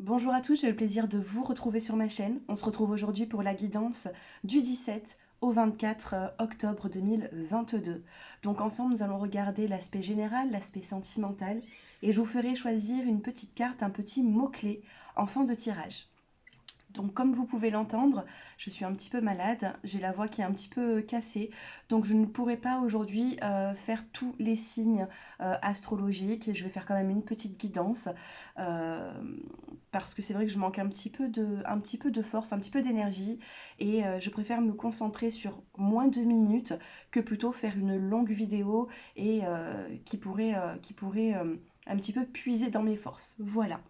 Bonjour à tous, j'ai le plaisir de vous retrouver sur ma chaîne. On se retrouve aujourd'hui pour la guidance du 17 au 24 octobre 2022. Donc ensemble, nous allons regarder l'aspect général, l'aspect sentimental, et je vous ferai choisir une petite carte, un petit mot-clé en fin de tirage. Donc comme vous pouvez l'entendre, je suis un petit peu malade, j'ai la voix qui est un petit peu cassée, donc je ne pourrai pas aujourd'hui faire tous les signes astrologiques. Je vais faire quand même une petite guidance euh, parce que c'est vrai que je manque un petit peu de force, un petit peu d'énergie et je préfère me concentrer sur moins de minutes que plutôt faire une longue vidéo et qui pourrait un petit peu puiser dans mes forces. Voilà.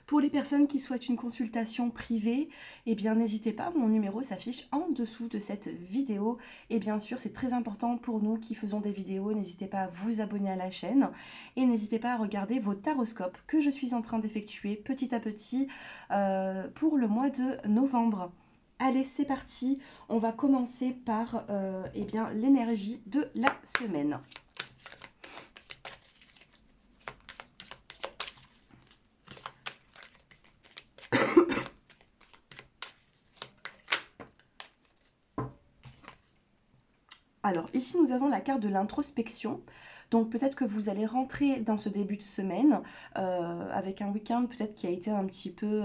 Pour les personnes qui souhaitent une consultation privée, eh bien n'hésitez pas, mon numéro s'affiche en dessous de cette vidéo. Et bien sûr, c'est très important pour nous qui faisons des vidéos, n'hésitez pas à vous abonner à la chaîne et n'hésitez pas à regarder vos taroscopes que je suis en train d'effectuer petit à petit pour le mois de novembre. Allez, c'est parti. On va commencer par eh bien, l'énergie de la semaine. Alors ici, nous avons la carte de l'introspection. Donc peut-être que vous allez rentrer dans ce début de semaine avec un week-end peut-être qui a été un petit peu...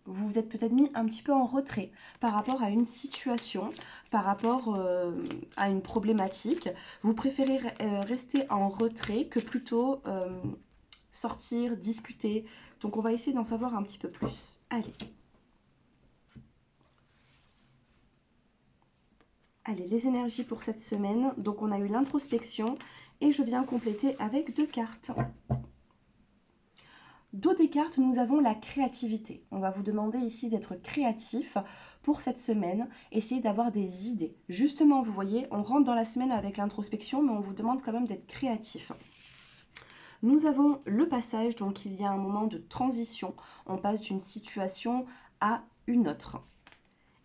vous vous êtes peut-être mis un petit peu en retrait par rapport à une situation, par rapport à une problématique. Vous préférez rester en retrait que plutôt sortir, discuter. Donc on va essayer d'en savoir un petit peu plus. Allez. Allez, les énergies pour cette semaine. Donc, on a eu l'introspection et je viens compléter avec deux cartes. Dos des cartes, nous avons la créativité. On va vous demander ici d'être créatif pour cette semaine. Essayez d'avoir des idées. Justement, vous voyez, on rentre dans la semaine avec l'introspection, mais on vous demande quand même d'être créatif. Nous avons le passage, donc il y a un moment de transition. On passe d'une situation à une autre.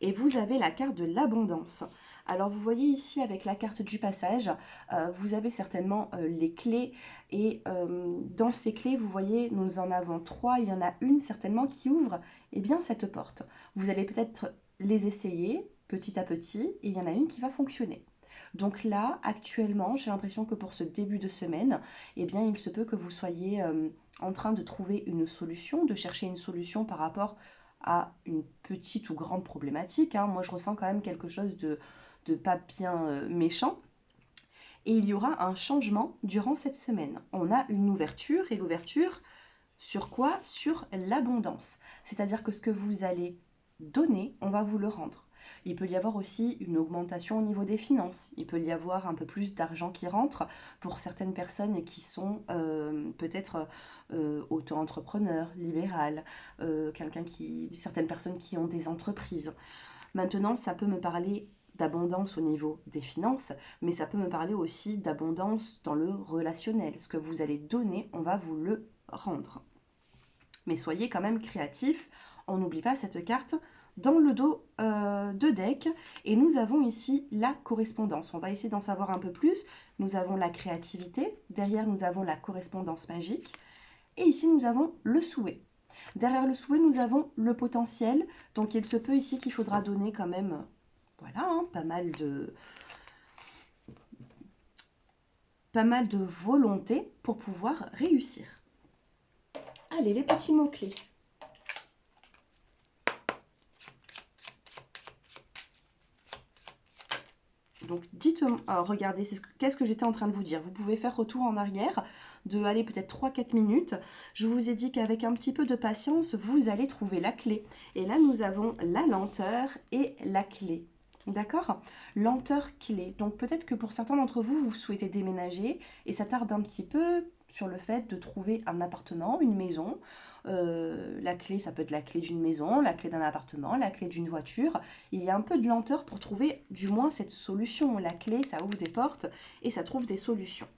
Et vous avez la carte de l'abondance. Alors vous voyez ici avec la carte du passage, vous avez certainement les clés et dans ces clés, vous voyez, nous en avons trois. Il y en a une certainement qui ouvre eh bien, cette porte. Vous allez peut-être les essayer petit à petit et il y en a une qui va fonctionner. Donc là, actuellement, j'ai l'impression que pour ce début de semaine, eh bien, il se peut que vous soyez en train de trouver une solution, de chercher une solution par rapport à une petite ou grande problématique. Hein. Moi, je ressens quand même quelque chose de pas bien méchant. Et il y aura un changement durant cette semaine. On a une ouverture et l'ouverture sur quoi? Sur l'abondance. C'est-à-dire que ce que vous allez donner, on va vous le rendre. Il peut y avoir aussi une augmentation au niveau des finances. Il peut y avoir un peu plus d'argent qui rentre pour certaines personnes qui sont peut-être auto-entrepreneurs, libérales, certaines personnes qui ont des entreprises. Maintenant, ça peut me parler d'abondance au niveau des finances, mais ça peut me parler aussi d'abondance dans le relationnel. Ce que vous allez donner, on va vous le rendre. Mais soyez quand même créatifs. On n'oublie pas cette carte dans le dos de deck. Et nous avons ici la correspondance. On va essayer d'en savoir un peu plus. Nous avons la créativité. Derrière, nous avons la correspondance magique. Et ici, nous avons le souhait. Derrière le souhait, nous avons le potentiel. Donc, il se peut ici qu'il faudra donner quand même, voilà, hein, pas mal de volonté pour pouvoir réussir. Allez, les petits mots-clés. Donc dites-moi, regardez, qu'est-ce que j'étais en train de vous dire. Vous pouvez faire retour en arrière, de aller peut-être 3-4 minutes. Je vous ai dit qu'avec un petit peu de patience, vous allez trouver la clé. Et là, nous avons la lenteur et la clé. D'accord? Lenteur, clé. Donc peut-être que pour certains d'entre vous, vous souhaitez déménager et ça tarde un petit peu sur le fait de trouver un appartement, une maison. La clé, ça peut être la clé d'une maison, la clé d'un appartement, la clé d'une voiture. Il y a un peu de lenteur pour trouver du moins cette solution. La clé, ça ouvre des portes et ça trouve des solutions.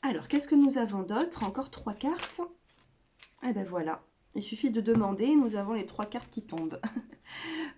Alors, qu'est-ce que nous avons d'autre? Encore 3 cartes. Et ben voilà, il suffit de demander, nous avons les 3 cartes qui tombent.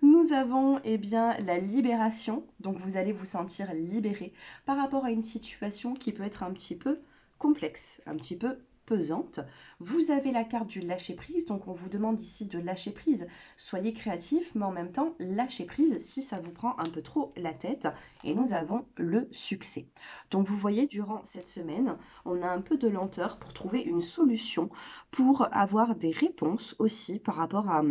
Nous avons eh bien, la libération, donc vous allez vous sentir libéré par rapport à une situation qui peut être un petit peu complexe, un petit peu pesante. Vous avez la carte du lâcher prise, donc on vous demande ici de lâcher prise. Soyez créatif, mais en même temps, lâchez prise si ça vous prend un peu trop la tête. Et nous avons le succès. Donc vous voyez, durant cette semaine, on a un peu de lenteur pour trouver une solution, pour avoir des réponses aussi par rapport à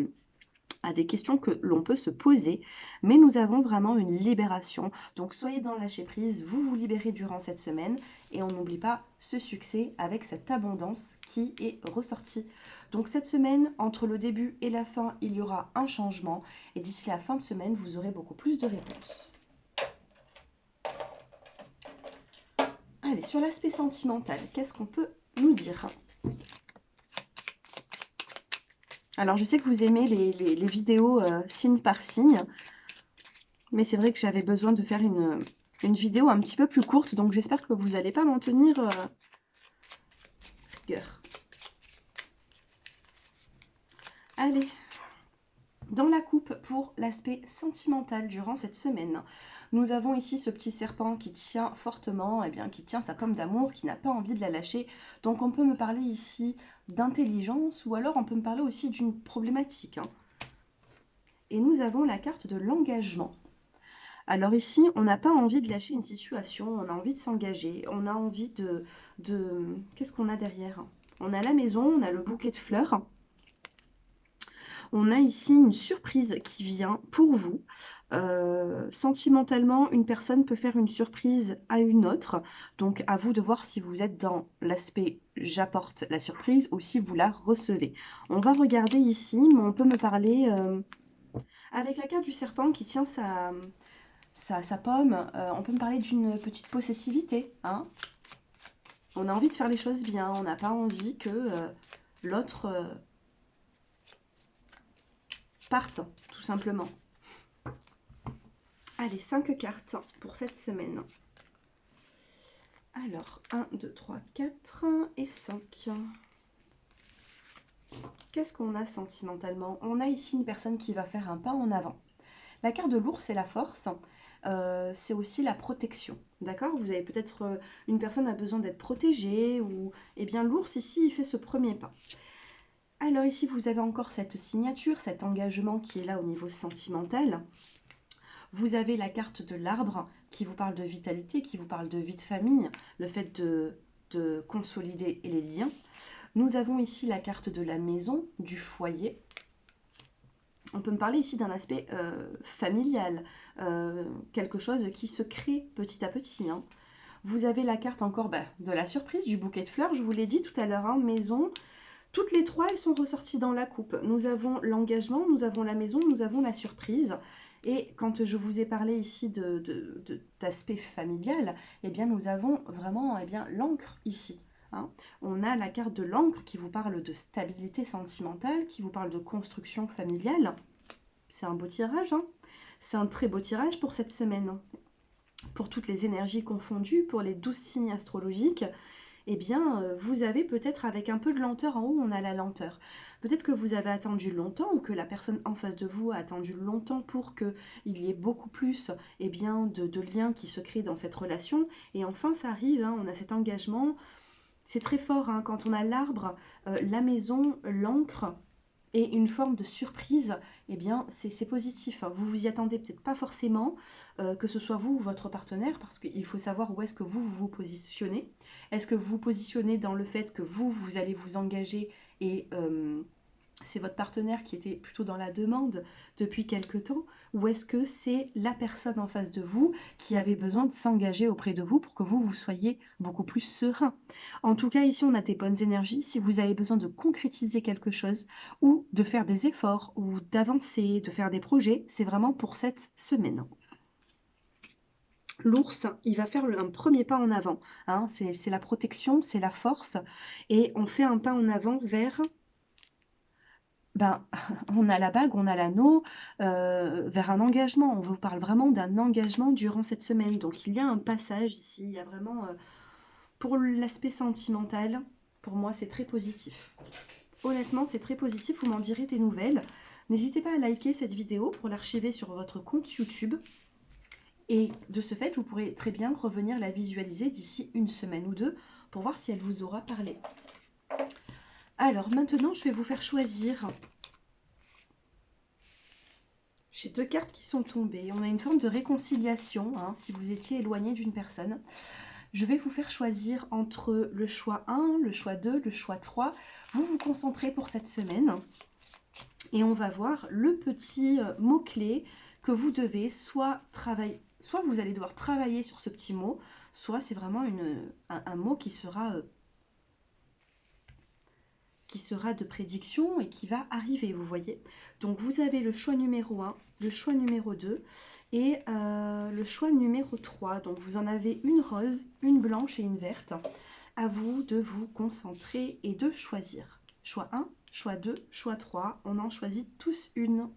des questions que l'on peut se poser, mais nous avons vraiment une libération. Donc soyez dans le lâcher prise, vous vous libérez durant cette semaine et on n'oublie pas ce succès avec cette abondance qui est ressortie. Donc cette semaine, entre le début et la fin, il y aura un changement et d'ici la fin de semaine, vous aurez beaucoup plus de réponses. Allez, sur l'aspect sentimental, qu'est-ce qu'on peut nous dire ? Alors, je sais que vous aimez les vidéos signe par signe, mais c'est vrai que j'avais besoin de faire une vidéo un petit peu plus courte, donc j'espère que vous n'allez pas m'en tenir rigueur. Allez, dans la coupe pour l'aspect sentimental durant cette semaine, nous avons ici ce petit serpent qui tient fortement, qui tient sa pomme d'amour, qui n'a pas envie de la lâcher. Donc on peut me parler ici d'intelligence ou alors on peut me parler aussi d'une problématique. Et nous avons la carte de l'engagement. Alors ici, on n'a pas envie de lâcher une situation, on a envie de s'engager, on a envie de... Qu'est-ce qu'on a derrière? On a la maison, on a le bouquet de fleurs. On a ici une surprise qui vient pour vous. Sentimentalement, une personne peut faire une surprise à une autre. Donc, à vous de voir si vous êtes dans l'aspect j'apporte la surprise ou si vous la recevez. On va regarder ici, mais on peut me parler avec la carte du serpent qui tient sa pomme. On peut me parler d'une petite possessivité. Hein, on a envie de faire les choses bien. On n'a pas envie que l'autre... parte, tout simplement. Allez, 5 cartes pour cette semaine. Alors, 1, 2, 3, 4 et 5. Qu'est-ce qu'on a sentimentalement? On a ici une personne qui va faire un pas en avant. La carte de l'ours, c'est la force. C'est aussi la protection. D'accord? Vous avez peut-être une personne a besoin d'être protégée ou... Eh bien, l'ours, ici, il fait ce premier pas. Alors ici, vous avez encore cette signature, cet engagement qui est là au niveau sentimental. Vous avez la carte de l'arbre qui vous parle de vitalité, qui vous parle de vie de famille, le fait de consolider les liens. Nous avons ici la carte de la maison, du foyer. On peut me parler ici d'un aspect familial, quelque chose qui se crée petit à petit. Hein. Vous avez la carte encore de la surprise, du bouquet de fleurs, je vous l'ai dit tout à l'heure, hein, maison. Toutes les trois, elles sont ressorties dans la coupe. Nous avons l'engagement, nous avons la maison, nous avons la surprise. Et quand je vous ai parlé ici d'aspect familial, eh bien nous avons vraiment l'encre ici. Hein. On a la carte de l'encre qui vous parle de stabilité sentimentale, qui vous parle de construction familiale. C'est un beau tirage, hein. C'est un très beau tirage pour cette semaine. Pour toutes les énergies confondues, pour les 12 signes astrologiques, eh bien, vous avez peut-être avec un peu de lenteur en haut, on a la lenteur. Peut-être que vous avez attendu longtemps ou que la personne en face de vous a attendu longtemps pour qu'il y ait beaucoup plus de liens qui se créent dans cette relation. Et enfin, ça arrive, hein, on a cet engagement. C'est très fort hein, quand on a l'arbre, la maison, l'encre et une forme de surprise, eh bien, c'est positif. Vous vous y attendez peut-être pas forcément, que ce soit vous ou votre partenaire, parce qu'il faut savoir où est-ce que vous vous positionnez. Est-ce que vous vous positionnez dans le fait que vous allez vous engager et c'est votre partenaire qui était plutôt dans la demande depuis quelque temps, ou est-ce que c'est la personne en face de vous qui avait besoin de s'engager auprès de vous pour que vous soyez beaucoup plus serein? En tout cas, ici, on a des bonnes énergies. Si vous avez besoin de concrétiser quelque chose ou de faire des efforts ou d'avancer, de faire des projets, c'est vraiment pour cette semaine. L'ours, il va faire un premier pas en avant. Hein, c'est la protection, c'est la force. Et on fait un pas en avant vers... on a la bague, on a l'anneau, vers un engagement. On vous parle vraiment d'un engagement durant cette semaine. Donc, il y a un passage ici. Il y a vraiment... pour l'aspect sentimental, pour moi, c'est très positif. Honnêtement, c'est très positif. Vous m'en direz des nouvelles. N'hésitez pas à liker cette vidéo pour l'archiver sur votre compte YouTube. Et de ce fait, vous pourrez très bien revenir la visualiser d'ici une semaine ou deux pour voir si elle vous aura parlé. Alors maintenant, je vais vous faire choisir. J'ai deux cartes qui sont tombées. On a une forme de réconciliation, hein, si vous étiez éloigné d'une personne. Je vais vous faire choisir entre le choix 1, le choix 2, le choix 3. Vous vous concentrez pour cette semaine et on va voir le petit mot-clé que vous devez soit travailler, soit vous allez devoir travailler sur ce petit mot, soit c'est vraiment un mot qui sera de prédiction et qui va arriver, vous voyez. Donc vous avez le choix numéro 1, le choix numéro 2 et le choix numéro 3. Donc vous en avez une rose, une blanche et une verte. À vous de vous concentrer et de choisir. Choix 1, choix 2, choix 3. On en choisit tous une.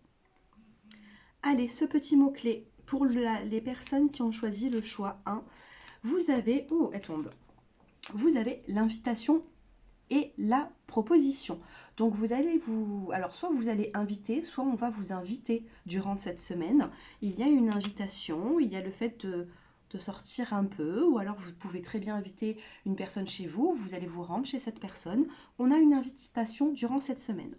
Allez, ce petit mot-clé pour les personnes qui ont choisi le choix 1, vous avez... Oh, elle tombe. Vous avez l'invitation et la proposition. Donc vous allez alors soit vous allez inviter, soit on va vous inviter durant cette semaine. Il y a une invitation, il y a le fait de sortir un peu, ou alors vous pouvez très bien inviter une personne chez vous, vous allez vous rendre chez cette personne. On a une invitation durant cette semaine.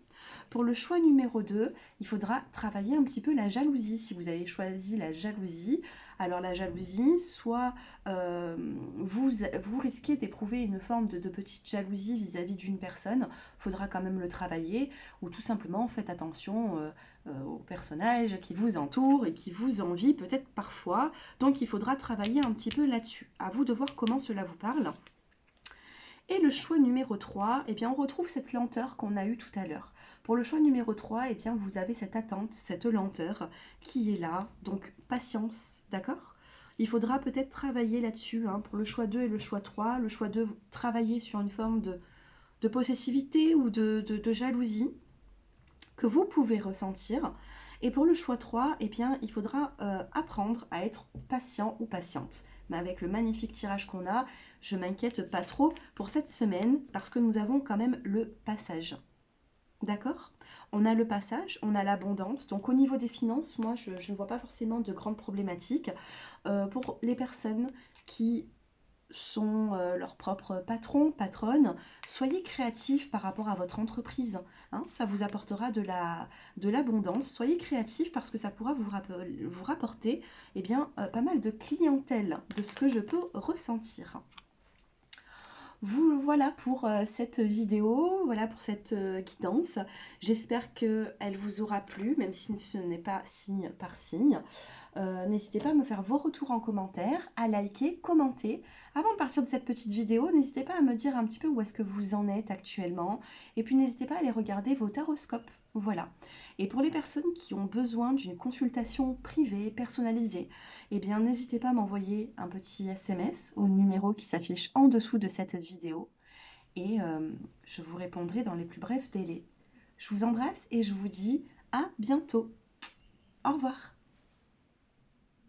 Pour le choix numéro 2, il faudra travailler un petit peu la jalousie. Si vous avez choisi la jalousie, alors la jalousie, soit vous risquez d'éprouver une forme de petite jalousie vis-à-vis d'une personne, il faudra quand même le travailler, ou tout simplement faites attention aux personnages qui vous entourent et qui vous envient peut-être parfois. Donc il faudra travailler un petit peu là-dessus. À vous de voir comment cela vous parle. Et le choix numéro 3, eh bien, on retrouve cette lenteur qu'on a eue tout à l'heure. Pour le choix numéro 3, eh bien, vous avez cette attente, cette lenteur qui est là. Donc, patience, d'accord? Il faudra peut-être travailler là-dessus, hein, pour le choix 2 et le choix 3. Le choix 2, travailler sur une forme de possessivité ou de jalousie que vous pouvez ressentir. Et pour le choix 3, eh bien, il faudra apprendre à être patient ou patiente. Mais avec le magnifique tirage qu'on a, je ne m'inquiète pas trop pour cette semaine parce que nous avons quand même le passage. D'accord? On a le passage, on a l'abondance. Donc au niveau des finances, moi, je ne vois pas forcément de grandes problématiques. Pour les personnes qui sont leurs propres patrons, patronnes, soyez créatifs par rapport à votre entreprise. Hein, ça vous apportera de l'abondance. Soyez créatifs parce que ça pourra vous rapporter eh bien, pas mal de clientèle, de ce que je peux ressentir. Voilà pour cette vidéo, voilà pour cette guidance. J'espère qu'elle vous aura plu, même si ce n'est pas signe par signe. N'hésitez pas à me faire vos retours en commentaire, à liker, commenter. Avant de partir de cette petite vidéo, n'hésitez pas à me dire un petit peu où est-ce que vous en êtes actuellement. Et puis n'hésitez pas à aller regarder vos taroscopes. Voilà. Et pour les personnes qui ont besoin d'une consultation privée, personnalisée, eh bien n'hésitez pas à m'envoyer un petit SMS au numéro qui s'affiche en dessous de cette vidéo. Et je vous répondrai dans les plus brefs délais. Je vous embrasse et je vous dis à bientôt. Au revoir.